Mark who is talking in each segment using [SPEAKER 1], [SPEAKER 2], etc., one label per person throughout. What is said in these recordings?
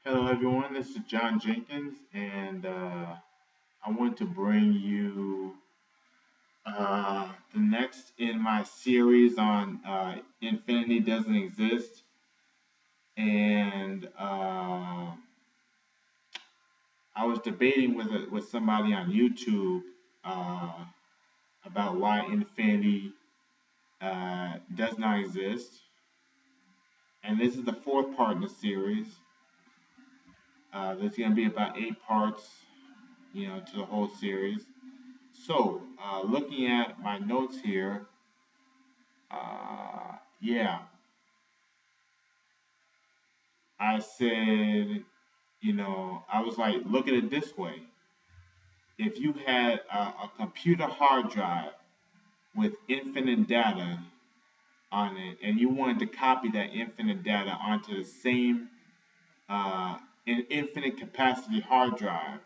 [SPEAKER 1] Hello, everyone. This is John Jenkins, and I want to bring you the next in my series on Infinity Doesn't Exist. And I was debating with somebody on YouTube uh, about why infinity does not exist. And this is the fourth part in the series. There's going to be about 8 parts, to the whole series. So, looking at my notes here, yeah, I said, I was like, look at it this way. If you had a computer hard drive with infinite data on it, and you wanted to copy that infinite data onto the same an infinite capacity hard drive,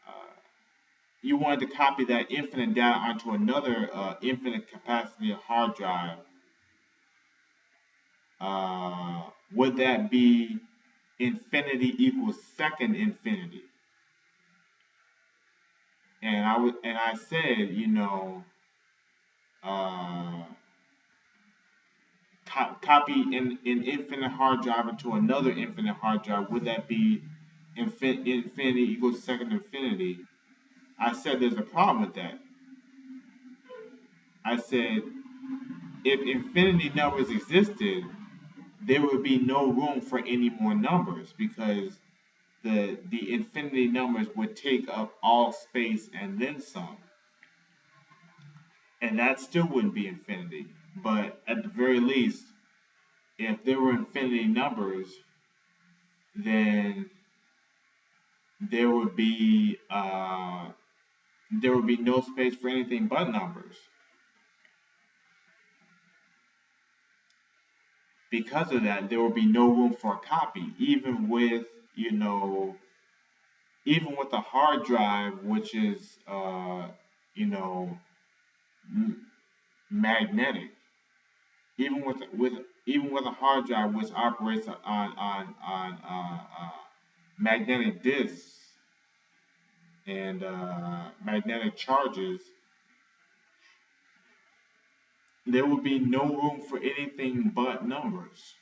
[SPEAKER 1] uh, you wanted to copy that infinite data onto another infinite capacity hard drive, would that be infinity equals second infinity? And I said, uh, copy an infinite hard drive into another infinite hard drive. Would that be infinity equals second infinity? I said there's a problem with that. I said if infinity numbers existed, there would be no room for any more numbers because the infinity numbers would take up all space and then some. And that still wouldn't be infinity. But at the very least, if there were infinity numbers, then there would be uh, there would be no space for anything but numbers. Because of that, there would be no room for a copy, even with a hard drive, which is you know magnetic. Even with a hard drive which operates on magnetic disks and magnetic charges, there would be no room for anything but numbers.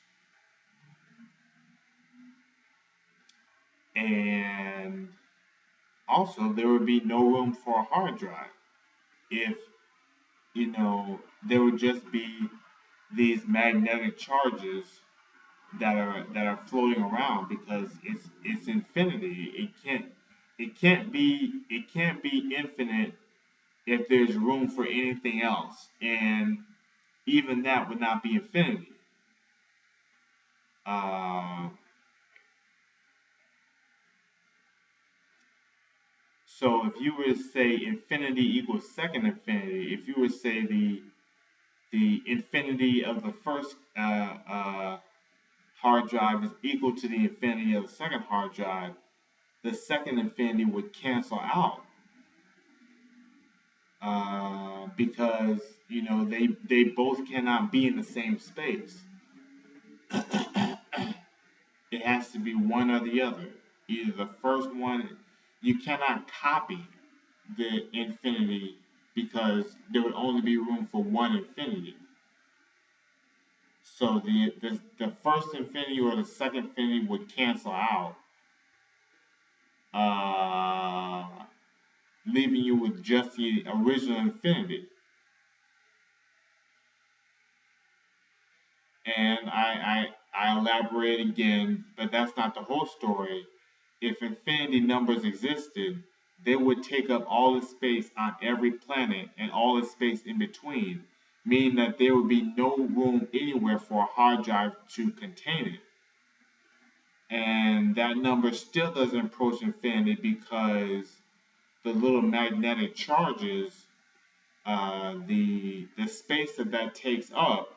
[SPEAKER 1] And also, there would be no room for a hard drive if, there would just be these magnetic charges that are floating around because it's infinity. It can't be infinite if there's room for anything else, and even that would not be infinity. Uh, so if you were to say infinity equals second infinity, if you were to say the infinity of the first hard drive is equal to the infinity of the second hard drive, the second infinity would cancel out because they both cannot be in the same space. It has to be one or the other. Either the first one, you cannot copy the infinity because there would only be room for one infinity. So the first infinity or the second infinity would cancel out, uh, leaving you with just the original infinity. And I elaborate again, but that's not the whole story. If infinity numbers existed, they would take up all the space on every planet and all the space in between, meaning that there would be no room anywhere for a hard drive to contain it. And that number still doesn't approach infinity because the little magnetic charges, the space that takes up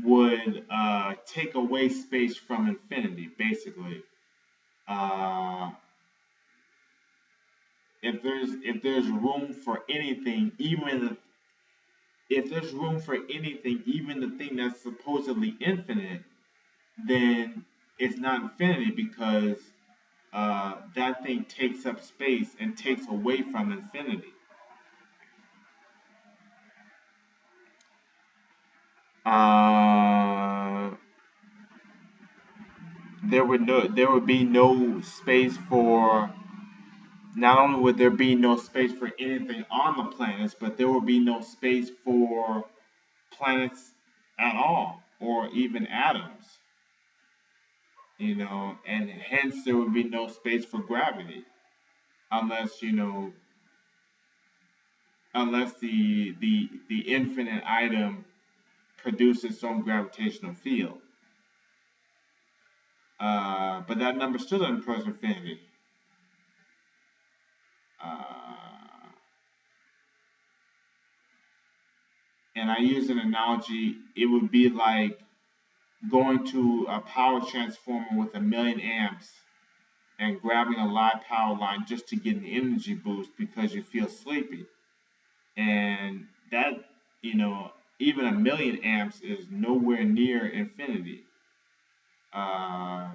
[SPEAKER 1] would take away space from infinity, basically. Uh, if there's room for anything, even the thing that's supposedly infinite, then it's not infinity because that thing takes up space and takes away from infinity. Uh, there would be no space for. Not only would there be no space for anything on the planets, but there would be no space for planets at all, or even atoms. And hence there would be no space for gravity, unless unless the infinite item produces its own gravitational field. But that number still doesn't approach infinity. Uh, and I use an analogy, it would be like going to a power transformer with 1,000,000 amps and grabbing a live power line just to get an energy boost because you feel sleepy. And that, you know, even 1,000,000 amps is nowhere near infinity. Uh,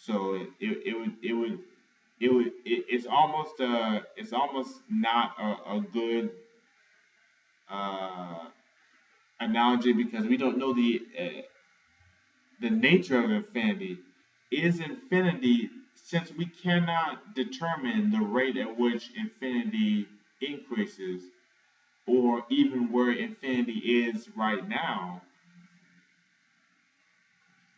[SPEAKER 1] so it's almost not a good uh, analogy because we don't know the nature of infinity. Is infinity, since we cannot determine the rate at which infinity increases or even where infinity is right now,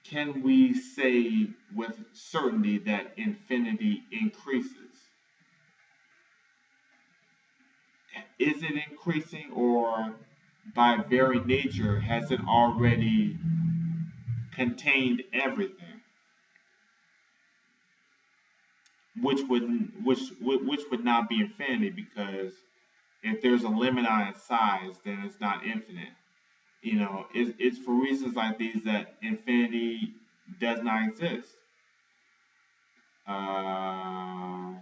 [SPEAKER 1] can we say with certainty that infinity increases? Is it increasing, or by very nature has it already contained everything? Which would not be infinity, because if there's a limit on its size, then it's not infinite. It's for reasons like these that infinity does not exist. Uh,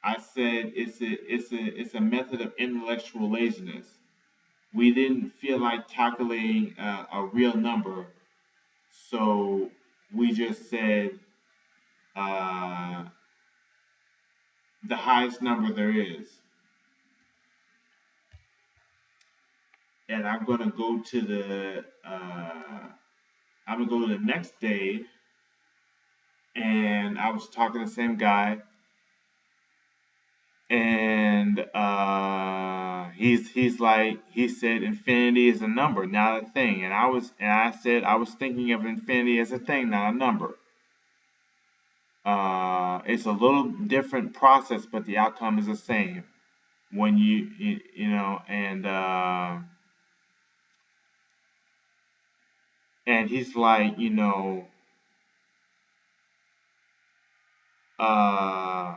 [SPEAKER 1] I said it's a method of intellectual laziness. We didn't feel like calculating a real number, so we just said uh, the highest number there is. And I'm gonna go to the next day, and I was talking to the same guy, and he said infinity is a number, not a thing, and I said I was thinking of infinity as a thing, not a number. It's a little different process, but the outcome is the same. When and he's like, uh,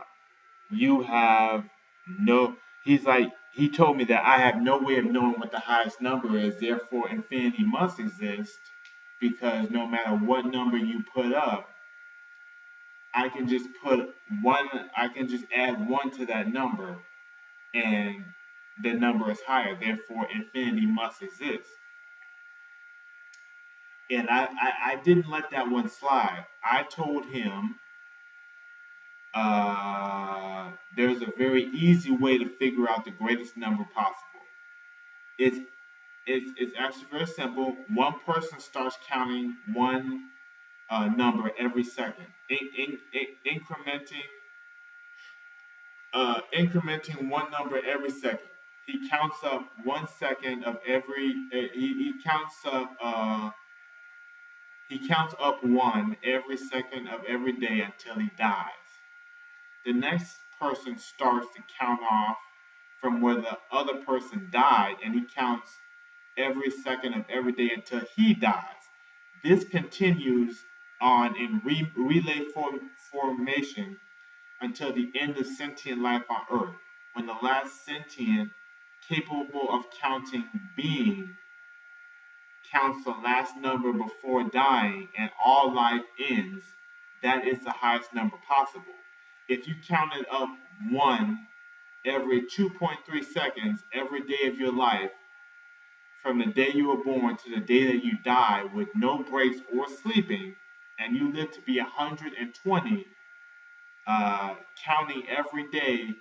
[SPEAKER 1] you have no. He's like, he told me that I have no way of knowing what the highest number is. Therefore, infinity must exist because no matter what number you put up, I can just put one. I can just add one to that number, and the number is higher. Therefore, infinity must exist. And I didn't let that one slide. I told him there's a very easy way to figure out the greatest number possible. It's it's actually very simple. One person starts counting one number every second, incrementing one number every second. He counts up 1 second of every. He counts up one every second of every day until he dies. The next person starts to count off from where the other person died, and he counts every second of every day until he dies. This continues on in relay formation until the end of sentient life on Earth, when the last sentient capable of counting being counts the last number before dying and all life ends. That is the highest number possible. If you counted up one every 2.3 seconds every day of your life from the day you were born to the day that you die with no breaks or sleeping, and you live to be 120, counting every day,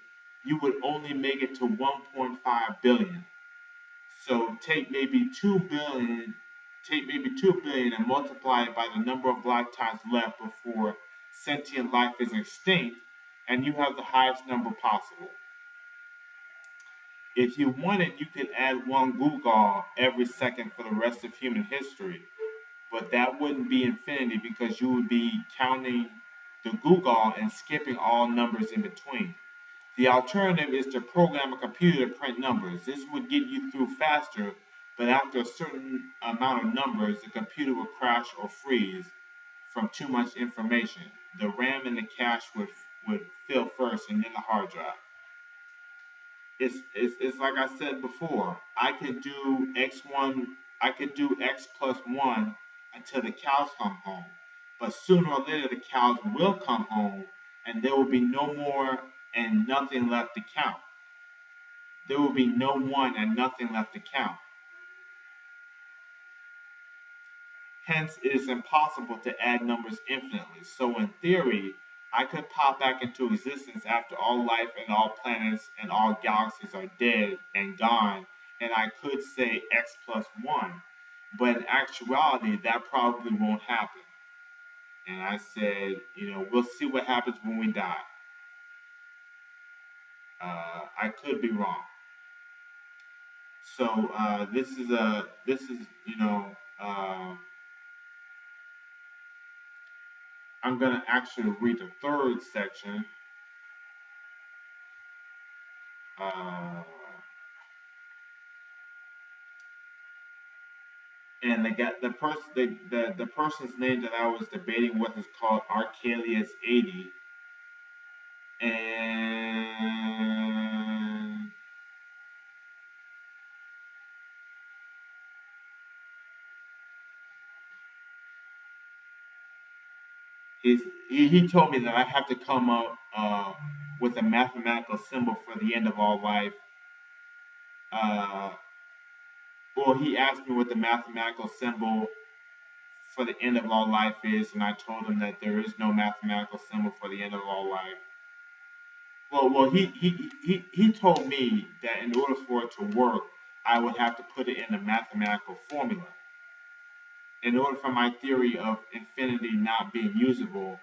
[SPEAKER 1] you would only make it to 1.5 billion. So take maybe 2 billion and multiply it by the number of lifetimes left before sentient life is extinct, and you have the highest number possible. If you wanted, you could add one Google every second for the rest of human history, but that wouldn't be infinity because you would be counting the Google and skipping all numbers in between. The alternative is to program a computer to print numbers. This would get you through faster, but after a certain amount of numbers, the computer would crash or freeze from too much information. The RAM and the cache would fill first and then the hard drive. It's like I said before. I could do X plus one until the cows come home. But sooner or later the cows will come home and there will be no more and nothing left to count. There will be no one and nothing left to count. Hence, it is impossible to add numbers infinitely. So, in theory, I could pop back into existence after all life and all planets and all galaxies are dead and gone, and I could say X plus one. But in actuality, that probably won't happen. And I said, we'll see what happens when we die. I could be wrong. So this is I'm gonna actually read the third section. And the person's name that I was debating with is called Archelius80, and he told me that I have to come up with a mathematical symbol for the end of all life. Well, he asked me what the mathematical symbol for the end of all life is, and I told him that there is no mathematical symbol for the end of all life. Well, he told me that in order for it to work, I would have to put it in a mathematical formula. In order for my theory of infinity not being usable,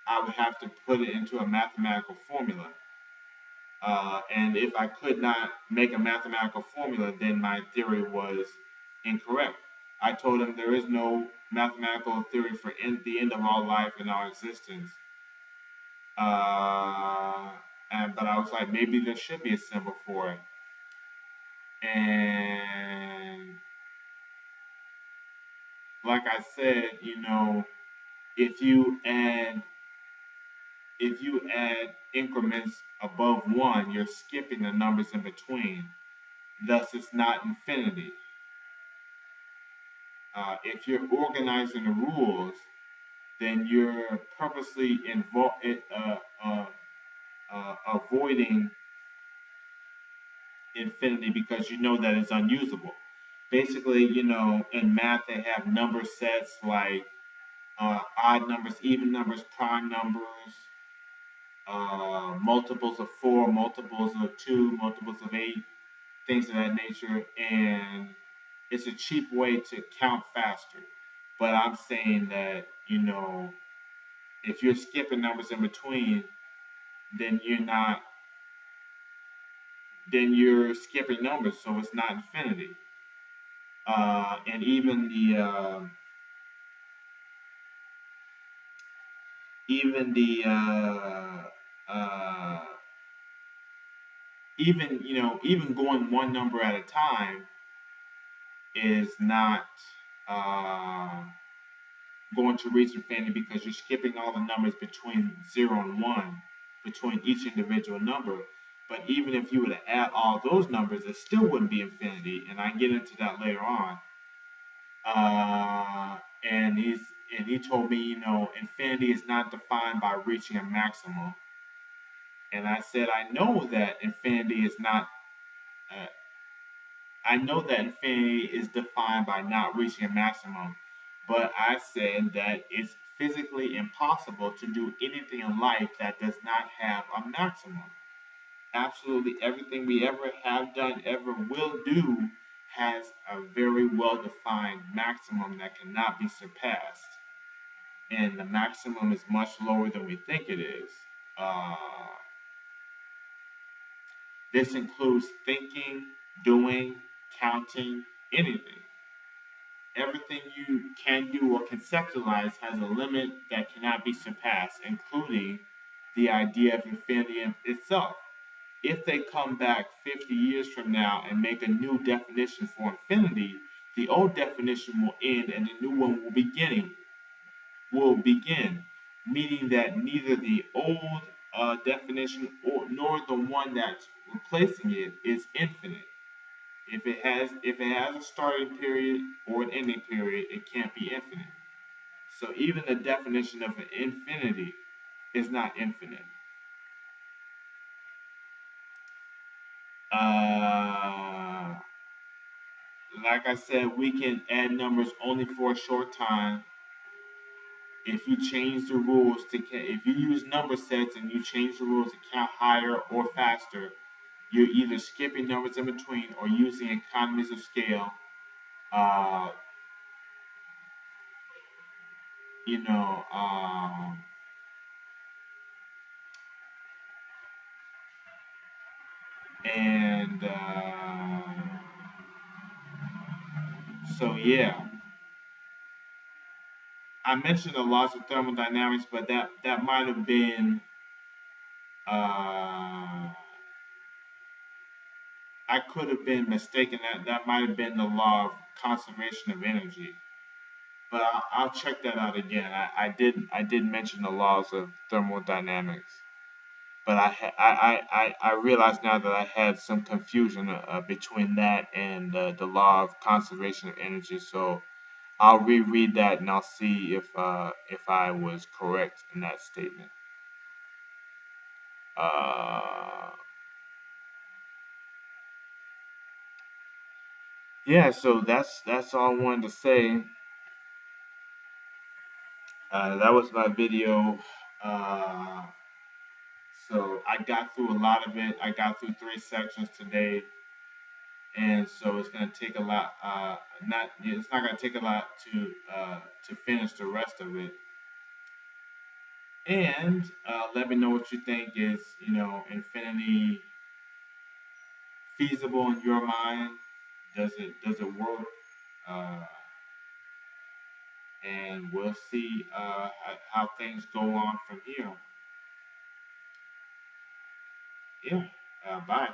[SPEAKER 1] I would have to put it into a mathematical formula. And if I could not make a mathematical formula, then my theory was incorrect. I told him there is no mathematical theory for the end of all life and our existence. But I was like, maybe there should be a symbol for it. And like I said, if you add increments above one, you're skipping the numbers in between. Thus, it's not infinity. If you're organizing the rules, then you're purposely avoiding infinity because you know that it's unusable. Basically, in math they have number sets like odd numbers, even numbers, prime numbers, multiples of 4, multiples of 2, multiples of 8, things of that nature, and it's a cheap way to count faster. But I'm saying that, if you're skipping numbers in between, then you're skipping numbers, so it's not infinity. And even even going one number at a time is not going to reach infinity because you're skipping all the numbers between 0 and 1 between each individual number. But even if you were to add all those numbers, it still wouldn't be infinity, and I get into that later on. And he told me, infinity is not defined by reaching a maximum. And I said, I know that infinity is not. I know that infinity is defined by not reaching a maximum, but I said that it's physically impossible to do anything in life that does not have a maximum. Absolutely everything we ever have done, ever will do, has a very well defined maximum that cannot be surpassed. And the maximum is much lower than we think it is. Uh, this includes thinking, doing, counting, anything. Everything you can do or conceptualize has a limit that cannot be surpassed, including the idea of infinity itself. If they come back 50 years from now and make a new definition for infinity, the old definition will end and the new one will begin, meaning that neither the old definition nor the one that's replacing it is infinite. If it has a starting period or an ending period, it can't be infinite. So even the definition of an infinity is not infinite. Uh, like I said, we can add numbers only for a short time. If you change the rules if you use number sets and you change the rules to count higher or faster, you're either skipping numbers in between or using economies of scale. Uh, you know, and so yeah, I mentioned the laws of thermodynamics, but that might have been uh, I could have been mistaken. That might have been the law of conservation of energy. But I'll check that out again. I did mention the laws of thermodynamics, but I realize now that I had some confusion between that and the law of conservation of energy. So I'll reread that and I'll see if I was correct in that statement. Uh, yeah, so that's all I wanted to say. That was my video. Uh, so I got through a lot of it. I got through 3 sections today, and so it's gonna take a lot. Not it's not gonna take a lot to finish the rest of it. And let me know what you think. Is infinity feasible in your mind? Does it work? Uh, and we'll see how things go on from here. Yeah. Bye.